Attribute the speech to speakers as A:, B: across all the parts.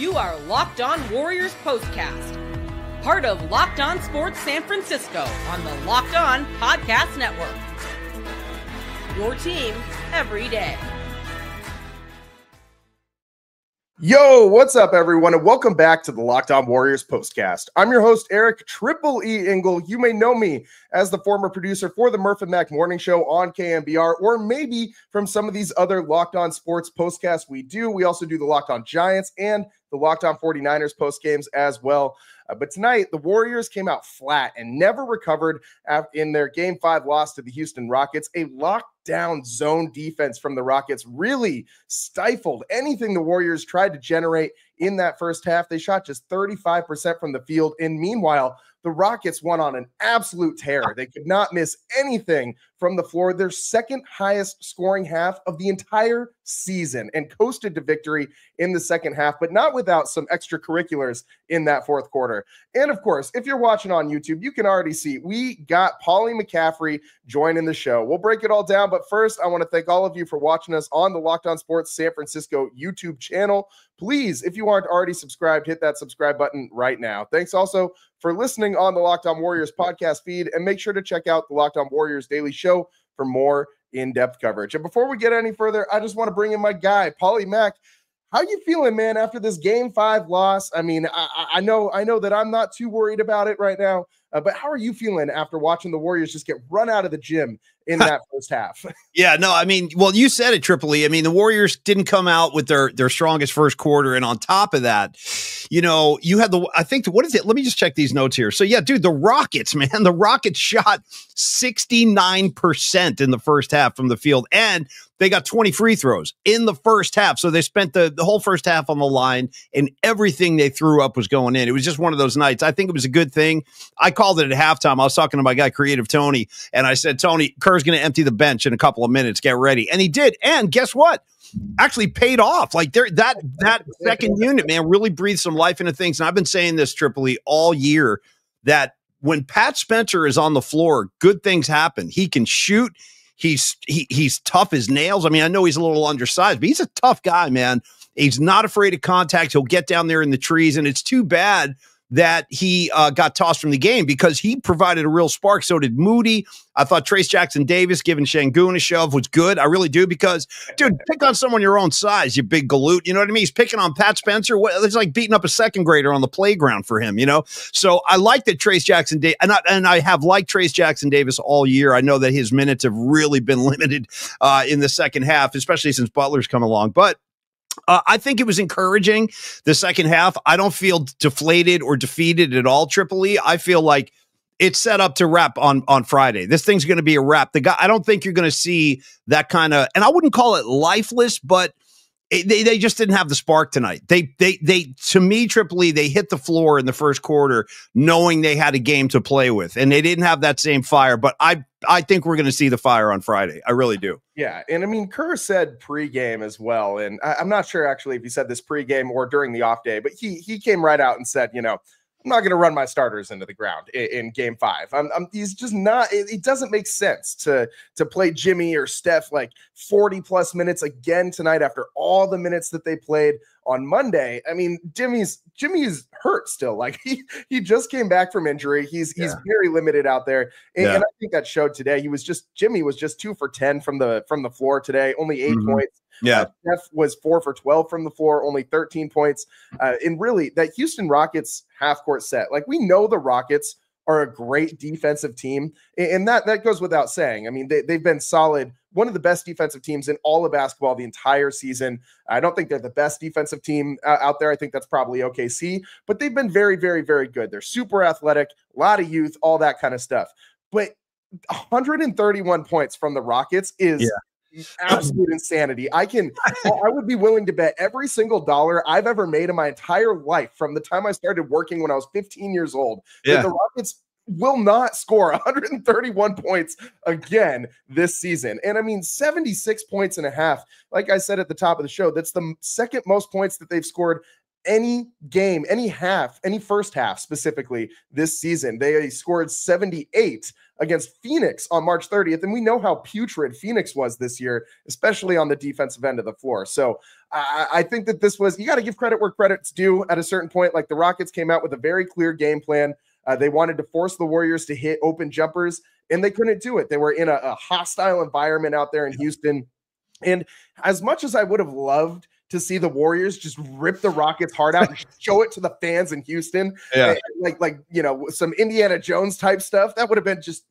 A: You are Locked On Warriors Postcast, part of Locked On Sports San Francisco on the Locked On Podcast Network. Your team every day.
B: Yo, what's up, everyone, and welcome back to the Locked On Warriors Postcast. I'm your host, Eric Triple E Engel. You may know me as the former producer for the Murph and Mac Morning Show on KMBR, or maybe from some of these other Locked On Sports postcasts we do. We also do the Locked On Giants and the Locked On 49ers post games as well. But tonight, the Warriors came out flat and never recovered in their Game 5 loss to the Houston Rockets. A lockdown zone defense from the Rockets really stifled anything the Warriors tried to generate in that first half. They shot just 35% from the field. And meanwhile, the Rockets went on an absolute tear. They could not miss anything from the floor. Their second highest scoring half of the entire season, and coasted to victory in the second half, but not without some extracurriculars in that fourth quarter. And of course, if you're watching on YouTube, you can already see we got Paulie McCaffrey joining the show. We'll break it all down, but first, I want to thank all of you for watching us on the Locked On Sports San Francisco YouTube channel. Please, if you aren't already subscribed, hit that subscribe button right now. Thanks also for listening on the Locked On Warriors podcast feed, and make sure to check out the Locked On Warriors Daily Show for more in-depth coverage. And before we get any further, I just want to bring in my guy, Paulie Mac. How you feeling, man, after this Game 5 loss? I mean, I know that I'm not too worried about it right now, but how are you feeling after watching the Warriors just get run out of the gym in that first half?
C: Yeah, no, I mean, well, you said it, Triple E. I mean, the Warriors didn't come out with their strongest first quarter, and on top of that, you know, you had what is it? Let me just check these notes here. So, yeah, dude, the Rockets, man, the Rockets shot 69% in the first half from the field, and they got 20 free throws in the first half. So they spent the whole first half on the line, and everything they threw up was going in. It was just one of those nights. I think it was a good thing. I called it at halftime. I was talking to my guy, Creative Tony, and I said, Tony, Kerr's going to empty the bench in a couple of minutes. Get ready. And he did. And guess what? Actually paid off. Like that second unit, man, really breathed some life into things. And I've been saying this, Triple E, all year, that when Pat Spencer is on the floor, good things happen. He can shoot. He's tough as nails. I mean, I know he's a little undersized, but he's a tough guy, man. He's not afraid of contact. He'll get down there in the trees, and it's too bad that he got tossed from the game because he provided a real spark. So did Moody. I thought Trace Jackson-Davis giving Şengün a shove was good. I really do because, dude, pick on someone your own size, you big galoot. You know what I mean? He's picking on Pat Spencer. It's like beating up a second grader on the playground for him, you know? So I like that Trace Jackson-Davis, and I have liked Trace Jackson-Davis all year. I know that his minutes have really been limited in the second half, especially since Butler's come along. But I think it was encouraging the second half. I don't feel deflated or defeated at all, Triple E. I feel like it's set up to wrap on Friday. This thing's going to be a wrap. I don't think you're going to see that kind of, and I wouldn't call it lifeless, but they just didn't have the spark tonight. They to me, Triple E, they hit the floor in the first quarter knowing they had a game to play with, and they didn't have that same fire. But I think we're going to see the fire on Friday. I really do.
B: Yeah, and I mean, Kerr said pregame as well, and I'm not sure actually if he said this pregame or during the off day, but he came right out and said, you know, I'm not going to run my starters into the ground in Game 5. He's just not. It doesn't make sense to play Jimmy or Steph like 40 plus minutes again tonight after all the minutes that they played on Monday. I mean, Jimmy's hurt still. Like he just came back from injury. He's very limited out there, and I think that showed today. Jimmy was just 2 for 10 from the floor today, only 8 points.
C: Yeah,
B: Steph was 4 for 12 from the floor, only 13 points. And really, that Houston Rockets half-court set, like we know the Rockets are a great defensive team, and that goes without saying. I mean, they've been solid, one of the best defensive teams in all of basketball the entire season. I don't think they're the best defensive team out there. I think that's probably OKC, but they've been very, very, very good. They're super athletic, a lot of youth, all that kind of stuff. But 131 points from the Rockets is absolute insanity. I would be willing to bet every single dollar I've ever made in my entire life from the time I started working when I was 15 years old that the Rockets will not score 131 points again this season. And I mean, 76 points and a half. Like I said at the top of the show, that's the second most points that they've scored any game, any first half specifically this season. They scored 78 against Phoenix on March 30th. And we know how putrid Phoenix was this year, especially on the defensive end of the floor. So I think that this was, you got to give credit where credit's due at a certain point. Like the Rockets came out with a very clear game plan. They wanted to force the Warriors to hit open jumpers, and they couldn't do it. They were in a hostile environment out there in Houston. And as much as I would have loved to see the Warriors just rip the Rockets' heart out and show it to the fans in Houston, like some Indiana Jones type stuff, that would have been just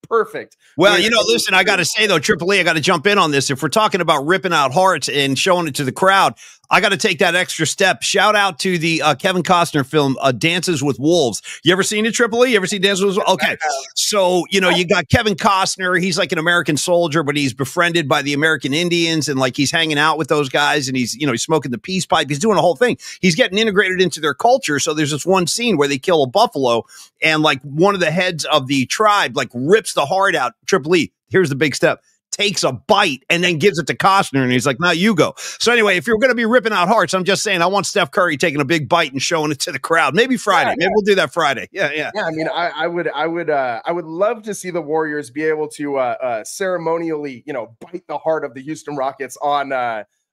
B: perfect.
C: Well, listen, I got to say, though, Triple E, I got to jump in on this. If we're talking about ripping out hearts and showing it to the crowd, I got to take that extra step. Shout out to the Kevin Costner film, Dances with Wolves. You ever seen it, Triple E? You ever seen Dances with Wolves? Okay. So, you got Kevin Costner. He's like an American soldier, but he's befriended by the American Indians, and like he's hanging out with those guys, and he's smoking the peace pipe. He's doing a whole thing. He's getting integrated into their culture. So there's this one scene where they kill a buffalo, and like one of the heads of the tribe like rips the heart out. Triple E, here's the big step. Takes a bite and then gives it to Costner, and he's like, now you go. So anyway, if you're going to be ripping out hearts, I'm just saying, I want Steph Curry taking a big bite and showing it to the crowd. Maybe Friday. Yeah. Maybe we'll do that Friday. Yeah.
B: I mean, I would love to see the Warriors be able to ceremonially, bite the heart of the Houston Rockets on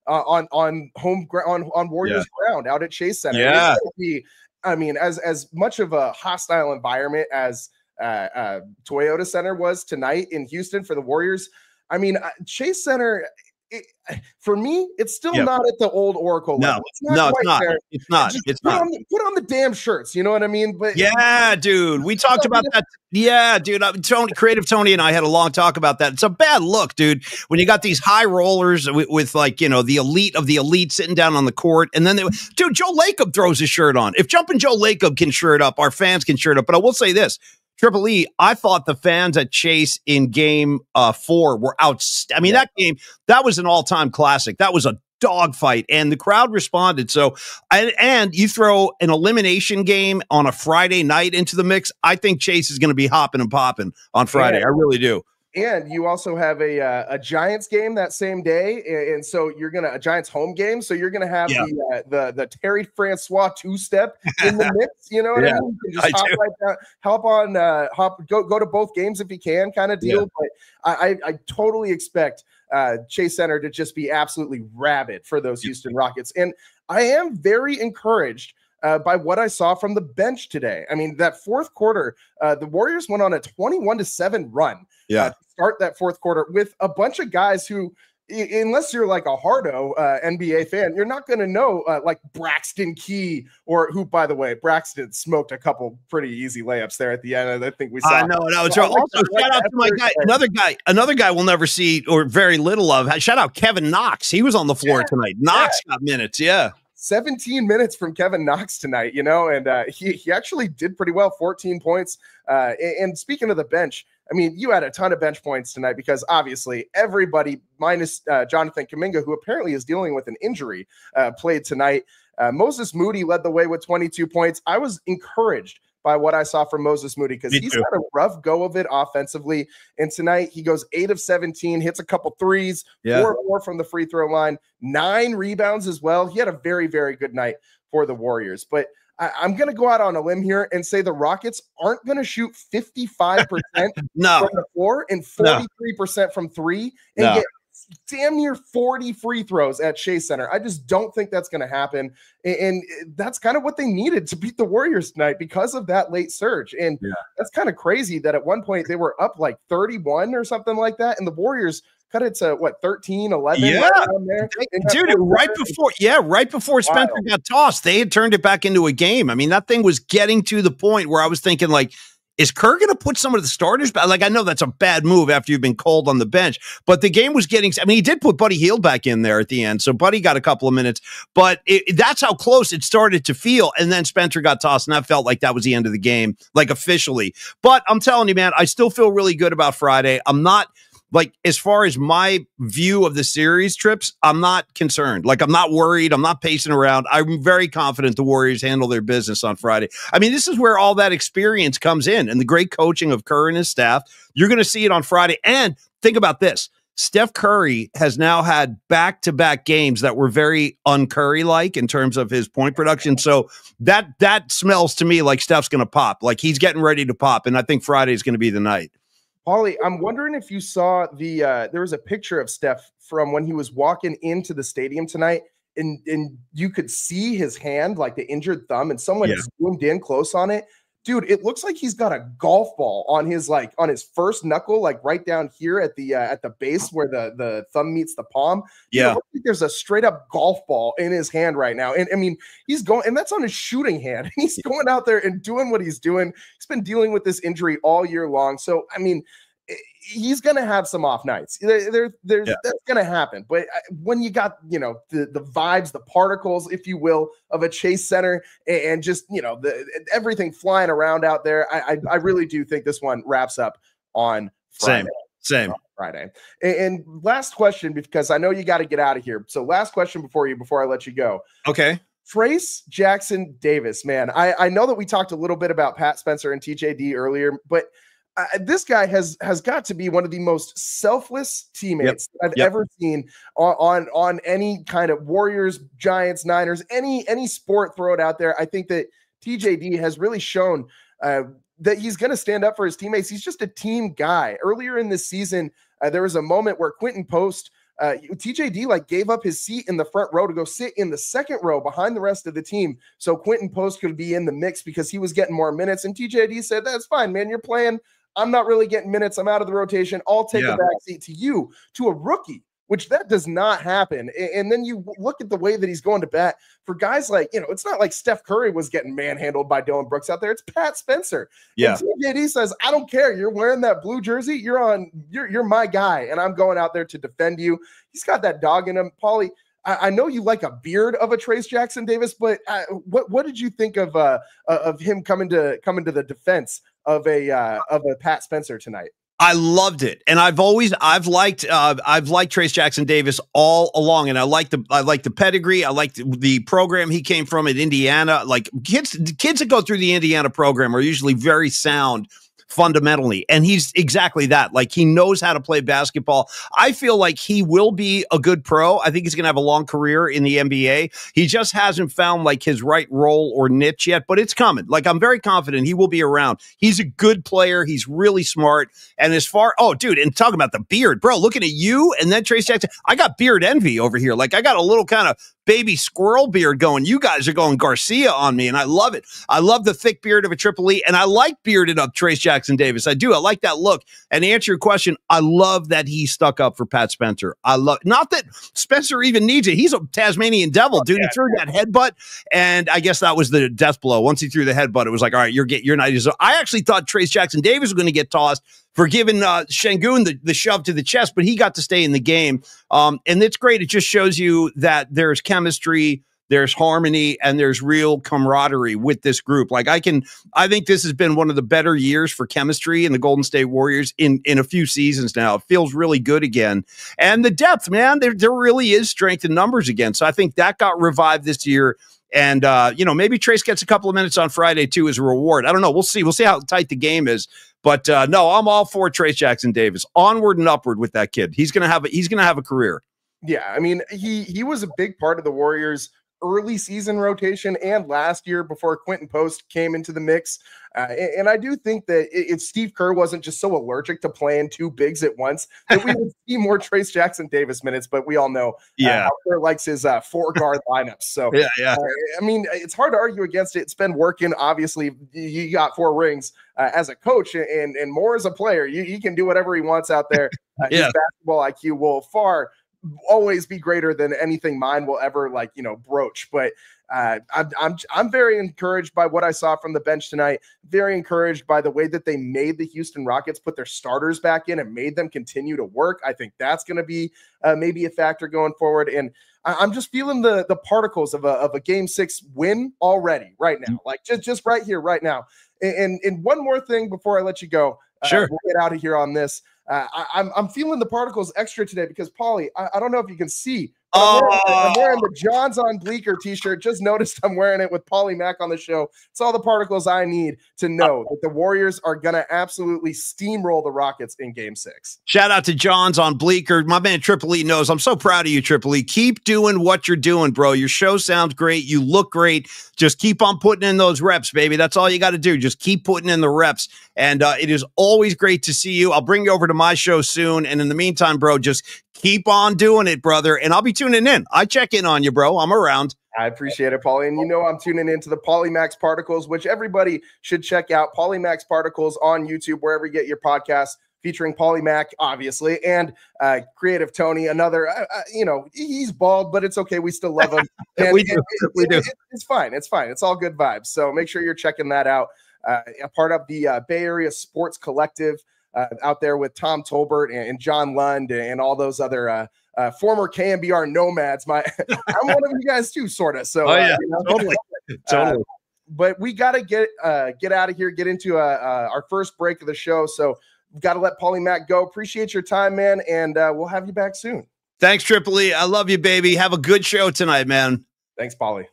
B: home ground, on Warriors ground out at Chase Center.
C: Yeah.
B: As much of a hostile environment as Toyota Center was tonight in Houston for the Warriors. I mean, Chase Center, for me, it's still not at the old Oracle level.
C: It's not. It's not. It's not.
B: Put on the damn shirts. You know what I mean? But
C: yeah, dude, we talked about that. Yeah, dude. Creative Tony and I had a long talk about that. It's a bad look, dude. When you got these high rollers with like, the elite of the elite sitting down on the court, and then dude, Joe Lacob throws his shirt on. If Jumpin' Joe Lacob can shirt up, our fans can shirt up. But I will say this. Triple E, I thought the fans at Chase in game 4 were outstanding. I mean, that game, that was an all-time classic. That was a dogfight, and the crowd responded. So, and you throw an elimination game on a Friday night into the mix, I think Chase is going to be hopping and popping on Friday. I really do.
B: And you also have a Giants game that same day, and so you're gonna a Giants home game. So you're gonna have the Terry Francois 2-step in the mix. You know what I mean? You can just go to both games if you can, kind of deal. But I totally expect Chase Center to just be absolutely rabid for those Houston Rockets, and I am very encouraged by what I saw from the bench today. I mean, that fourth quarter, the Warriors went on a 21-7 run to start that fourth quarter with a bunch of guys who, unless you're like a hardo NBA fan, you're not going to know like Braxton Key, or who, by the way, Braxton smoked a couple pretty easy layups there at the end. I think we saw.
C: I know. Also, shout out to my guy, another guy we'll never see or very little of. Shout out Kevin Knox. He was on the floor tonight. Knox got minutes.
B: 17 minutes from Kevin Knox tonight, and he actually did pretty well, 14 points. And speaking of the bench, I mean, you had a ton of bench points tonight because obviously everybody minus Jonathan Kuminga, who apparently is dealing with an injury, played tonight. Moses Moody led the way with 22 points. I was encouraged by what I saw from Moses Moody because he's had a rough go of it offensively. And tonight he goes 8 of 17, hits a couple threes, 4 of 4 from the free throw line, 9 rebounds as well. He had a very, very good night for the Warriors. But I'm going to go out on a limb here and say the Rockets aren't going to shoot 55% from the floor and 43% from 3 and get damn near 40 free throws at Chase Center. I just don't think that's going to happen. And that's kind of what they needed to beat the Warriors tonight because of that late surge. And that's kind of crazy that at one point they were up like 31 or something like that. And the Warriors cut it to 13, 11. There.
C: Dude, right before Spencer got tossed, they had turned it back into a game. I mean, that thing was getting to the point where I was thinking, like, is Kerr going to put some of the starters back? Like, I know that's a bad move after you've been cold on the bench, but the game was getting, I mean, he did put Buddy Hield back in there at the end. So Buddy got a couple of minutes, but that's how close it started to feel. And then Spencer got tossed, and that felt like that was the end of the game, like officially. But I'm telling you, man, I still feel really good about Friday. I'm not, like, as far as my view of the series trips, I'm not concerned. Like, I'm not worried. I'm not pacing around. I'm very confident the Warriors handle their business on Friday. I mean, this is where all that experience comes in and the great coaching of Kerr and his staff. You're going to see it on Friday. And think about this. Steph Curry has now had back-to-back games that were very un-Curry-like in terms of his point production. So that smells to me like Steph's going to pop. Like he's getting ready to pop, and I think Friday is going to be the night.
B: Paulie, I'm wondering if you saw there was a picture of Steph from when he was walking into the stadium tonight, and you could see his hand, like the injured thumb, and someone zoomed in close on it. Dude, it looks like he's got a golf ball on his first knuckle, like right down here at the base where the thumb meets the palm.
C: Yeah,
B: there's a straight up golf ball in his hand right now, and I mean he's going, and that's on his shooting hand. He's going out there and doing what he's doing. He's been dealing with this injury all year long, so I mean, he's going to have some off nights. That's going to happen. But when you got, the vibes, the particles, if you will, of a Chase Center and just, everything flying around out there, I really do think this one wraps up on Friday.
C: Same.
B: Friday. And last question, because I know you got to get out of here. So last question before I let you go.
C: Okay.
B: Trayce Jackson Davis, man. I know that we talked a little bit about Pat Spencer and TJD earlier, but this guy has got to be one of the most selfless teammates I've ever seen on any kind of Warriors, Giants, Niners, any sport, throw it out there. I think that TJD has really shown that he's going to stand up for his teammates. He's just a team guy. Earlier in this season, there was a moment where Quentin Post, TJD gave up his seat in the front row to go sit in the second row behind the rest of the team so Quentin Post could be in the mix because he was getting more minutes. And TJD said, "That's fine, man. You're playing. I'm not really getting minutes. I'm out of the rotation. I'll take a back seat to you," to a rookie, which that does not happen. And then you look at the way that he's going to bat for guys like, it's not like Steph Curry was getting manhandled by Dylan Brooks out there. It's Pat Spencer. Yeah. And TJD says, "I don't care. You're wearing that blue jersey. You're my guy. And I'm going out there to defend you." He's got that dog in him. Paulie, I know you like a beard of a Trayce Jackson Davis, but what did you think of him coming to the defense of a Pat Spencer tonight?
C: I loved it, and I've liked Trayce Jackson Davis all along, and I like the pedigree. I like the program he came from at Indiana. Like kids that go through the Indiana program are usually very sound fundamentally, and he's exactly that. Like he knows how to play basketball. I feel like he will be a good pro. I think he's going to have a long career in the NBA. He just hasn't found like his right role or niche yet, but it's coming. Like I'm very confident he will be around. He's a good player. He's really smart. And and talking about the beard, bro, looking at you and then Trayce Jackson, I got beard envy over here. Like I got a little kind of baby squirrel beard going. You guys are going Garcia on me, and I love it. I love the thick beard of a Triple E, and I like bearded up Trayce Jackson Davis. I do. I like that look. And to answer your question, I love that he stuck up for Pat Spencer. Not that Spencer even needs it. He's a Tasmanian devil, dude. He threw that headbutt, and I guess that was the death blow. Once he threw the headbutt, it was like, all right, you're not. So I actually thought Trayce Jackson Davis was going to get tossed for giving Şengün the shove to the chest, but he got to stay in the game. And it's great. It just shows you that there's chemistry, there's harmony, and there's real camaraderie with this group. Like I think this has been one of the better years for chemistry in the Golden State Warriors in a few seasons now. It feels really good again. And the depth, man, there really is strength in numbers again. So I think that got revived this year. And, maybe Trayce gets a couple of minutes on Friday too as a reward. I don't know. We'll see. We'll see how tight the game is. But no, I'm all for Trayce Jackson Davis. Onward and upward with that kid. He's gonna have a career.
B: Yeah, I mean, he was a big part of the Warriors' early season rotation and last year before Quentin Post came into the mix. And I do think that if Steve Kerr wasn't just so allergic to playing two bigs at once, that we would see more Trayce Jackson Davis minutes. But we all know how Kerr likes his four guard lineups. So I mean, it's hard to argue against it. It's been working. Obviously, you got 4 rings as a coach and more as a player. He can do whatever he wants out there. His basketball IQ will always be greater than anything mine will ever broach. But I'm very encouraged by what I saw from the bench tonight. Very encouraged by the way that they made the Houston Rockets put their starters back in and made them continue to work. I think that's going to be maybe a factor going forward. And I'm just feeling the particles of a Game 6 win already right now, like just right here, right now. And one more thing before I let you go.
C: Sure.
B: We'll get out of here on this. I'm feeling the particles extra today because, Paulie, I don't know if you can see But I'm wearing the John's on Bleecker t-shirt. Just noticed I'm wearing it with Paulie Mac on the show. It's all the particles I need to know that the Warriors are going to absolutely steamroll the Rockets in Game 6.
C: Shout out to John's on Bleecker. My man Triple E knows. I'm so proud of you, Triple E. Keep doing what you're doing, bro. Your show sounds great. You look great. Just keep on putting in those reps, baby. That's all you got to do. Just keep putting in the reps. And it is always great to see you. I'll bring you over to my show soon. And in the meantime, bro, just keep on doing it, brother. And I'll be tuning in. I check in on you, bro. I'm around.
B: I appreciate it, Paulie. And you know I'm tuning into the Paulie Max Particles, which everybody should check out. Paulie Max Particles on YouTube, wherever you get your podcasts, featuring Paulie Mac, obviously, and Creative Tony, another, he's bald, but it's okay. We still love him. And
C: we do.
B: It's fine. It's fine. It's all good vibes. So make sure you're checking that out. A part of the Bay Area Sports Collective out there with Tom Tolbert and John Lund and all those other former KMBR nomads. I'm one of you guys too, sort of. So,
C: Totally.
B: But we got to get out of here, get into our first break of the show. So we've got to let Paulie Mac go. Appreciate your time, man, and we'll have you back soon.
C: Thanks, Triple E. I love you, baby. Have a good show tonight, man.
B: Thanks, Paulie.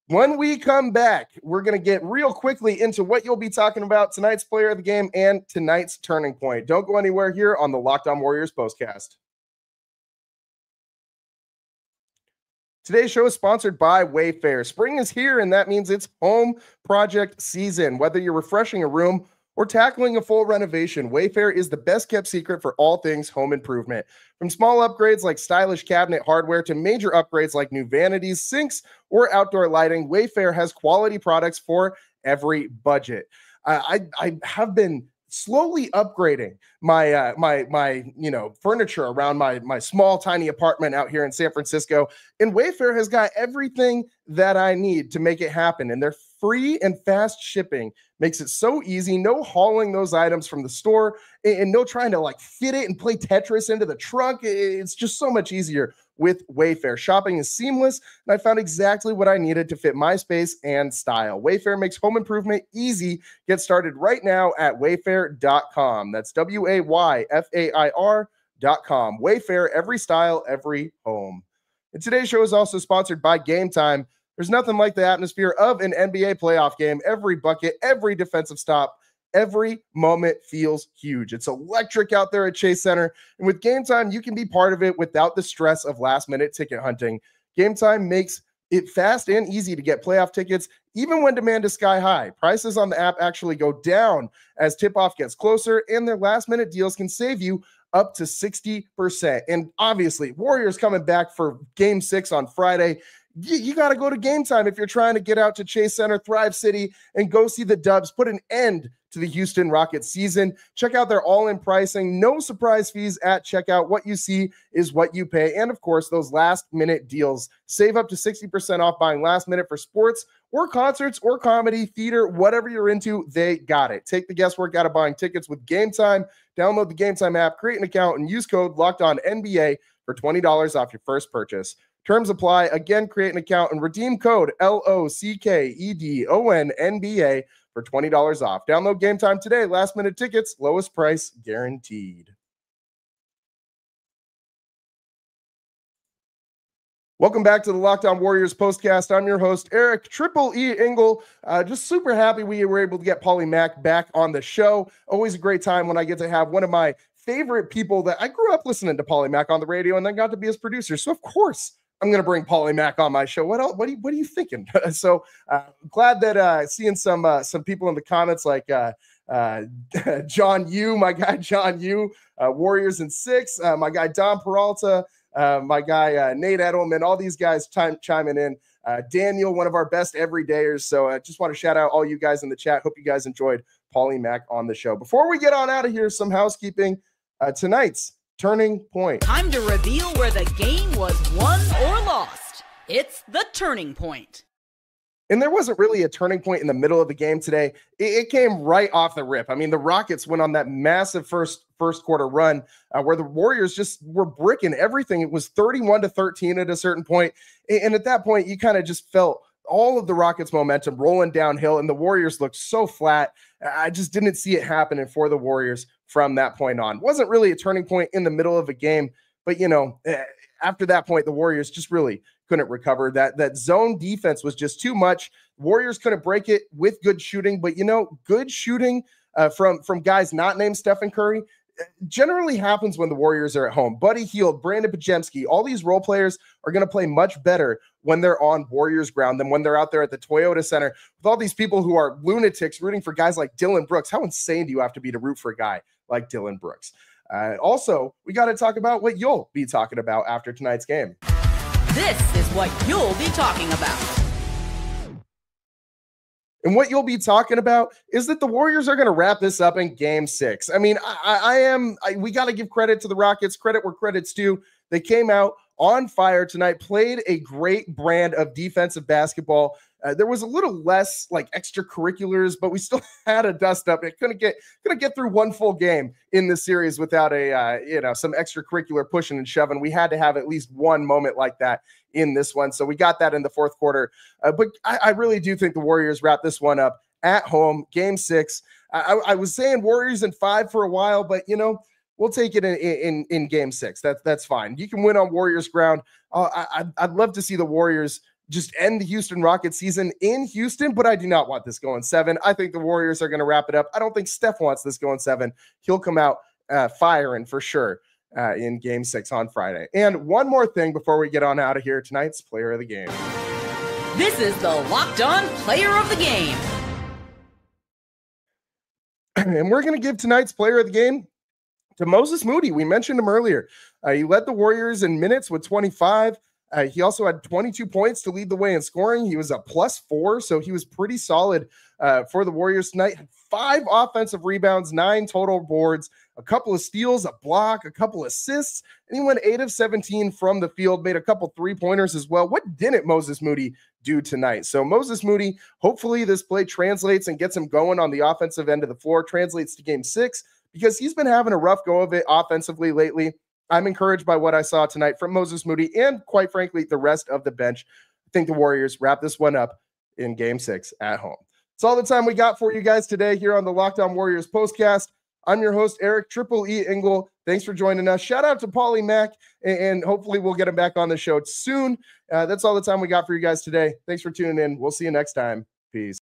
B: When we come back, we're going to get real quickly into what you'll be talking about, tonight's player of the game and tonight's turning point. Don't go anywhere here on the Locked On Warriors postcast. Today's show is sponsored by WayFair. Spring is here, and that means it's home project season. Whether you're refreshing a room or tackling a full renovation, WayFair is the best kept secret for all things home improvement. From small upgrades like stylish cabinet hardware to major upgrades like new vanities, sinks, or outdoor lighting, WayFair has quality products for every budget. I have been slowly upgrading my furniture around my small tiny apartment out here in San Francisco, and Wayfair has got everything that I need to make it happen, and their free and fast shipping makes it so easy. No hauling those items from the store and no trying to fit it and play Tetris into the trunk. It's just so much easier with Wayfair. Shopping is seamless, and I found exactly what I needed to fit my space and style. Wayfair makes home improvement easy. Get started right now at wayfair.com. That's WAYFAIR.com. Wayfair, every style, every home. And today's show is also sponsored by Gametime. There's nothing like the atmosphere of an NBA playoff game. Every bucket, every defensive stop, every moment feels huge. It's electric out there at Chase Center. And with Gametime, you can be part of it without the stress of last-minute ticket hunting. Gametime makes it fast and easy to get playoff tickets, even when demand is sky high. Prices on the app actually go down as tip-off gets closer, and their last-minute deals can save you up to 60%. And obviously, Warriors coming back for Game 6 on Friday. You got to go to Gametime if you're trying to get out to Chase Center, Thrive City, and go see the Dubs put an end to the Houston Rockets season. Check out their all-in pricing, no surprise fees at checkout. What you see is what you pay. And, of course, those last-minute deals. Save up to 60% off buying last minute for sports or concerts or comedy, theater, whatever you're into, they got it. Take the guesswork out of buying tickets with Gametime. Download the Gametime app, create an account, and use code LOCKEDONNBA for $20 off your first purchase. Terms apply. Again, create an account and redeem code LOCKEDONNBA for $20 off. Download Gametime today. Last minute tickets, lowest price guaranteed. Welcome back to the Locked On Warriors postcast. I'm your host, Eric Triple E Engel. Just super happy we were able to get Paulie Mac back on the show. Always a great time when I get to have one of my favorite people that I grew up listening to Paulie Mac on the radio and then got to be his producer. So of course I'm going to bring Paulie Mac on my show. What else? What are you thinking? So glad that seeing some people in the comments like John Yu, my guy John Yu, Warriors in 6, my guy Don Peralta, my guy Nate Edelman, all these guys chiming in. Daniel, one of our best everydayers. So I just want to shout out all you guys in the chat. Hope you guys enjoyed Paulie Mac on the show. Before we get on out of here, some housekeeping. Tonight's Turning Point.
A: Time to reveal where the game was won or lost. It's the Turning Point.
B: And there wasn't really a turning point in the middle of the game today. It came right off the rip. I mean, the Rockets went on that massive first quarter run where the Warriors just were bricking everything. It was 31-13 at a certain point. And at that point, you kind of just felt all of the Rockets' momentum rolling downhill, and the Warriors looked so flat. I just didn't see it happening for the Warriors from that point on. Wasn't really a turning point in the middle of a game, But, after that point, the Warriors just really couldn't recover. That zone defense was just too much. Warriors couldn't break it with good shooting, but good shooting from guys not named Stephen Curry generally happens when the Warriors are at home. Buddy Hield, Brandon Pajemski, all these role players are going to play much better when they're on Warriors ground than when they're out there at the Toyota Center with all these people who are lunatics rooting for guys like Dylan Brooks. How insane do you have to be to root for a guy like Dylan Brooks? Also, we got to talk about what you'll be talking about after tonight's game.
A: This is what you'll be talking about.
B: And what you'll be talking about is that the Warriors are going to wrap this up in game 6. I mean, we got to give credit to the Rockets, credit where credit's due. They came out on fire tonight, played a great brand of defensive basketball. There was a little less like extracurriculars, but we still had a dust up. It couldn't get through one full game in this series without some extracurricular pushing and shoving. We had to have at least one moment like that in this one. So we got that in the fourth quarter. But I really do think the Warriors wrap this one up at home, game 6. I was saying Warriors in 5 for a while, but we'll take it in game 6. That's fine. You can win on Warriors ground. I'd love to see the Warriors just end the Houston Rockets season in Houston, but I do not want this going 7. I think the Warriors are going to wrap it up. I don't think Steph wants this going 7. He'll come out firing for sure in game 6 on Friday. And one more thing before we get on out of here, tonight's player of the game.
A: This is the Locked On Player of the Game.
B: And we're going to give tonight's player of the game to Moses Moody. We mentioned him earlier. He led the Warriors in minutes with 25. He also had 22 points to lead the way in scoring. He was a +4, so he was pretty solid for the Warriors tonight. 5 offensive rebounds, 9 total boards, a couple of steals, a block, a couple assists, and he went 8 of 17 from the field, made a couple 3-pointers as well. What didn't Moses Moody do tonight? So Moses Moody, hopefully this play translates and gets him going on the offensive end of the floor, translates to game 6, because he's been having a rough go of it offensively lately. I'm encouraged by what I saw tonight from Moses Moody and, quite frankly, the rest of the bench. I think the Warriors wrap this one up in game 6 at home. That's all the time we got for you guys today here on the Locked On Warriors postcast. I'm your host, Eric Triple E Engel. Thanks for joining us. Shout out to Paulie Mac, and hopefully we'll get him back on the show soon. That's all the time we got for you guys today. Thanks for tuning in. We'll see you next time. Peace.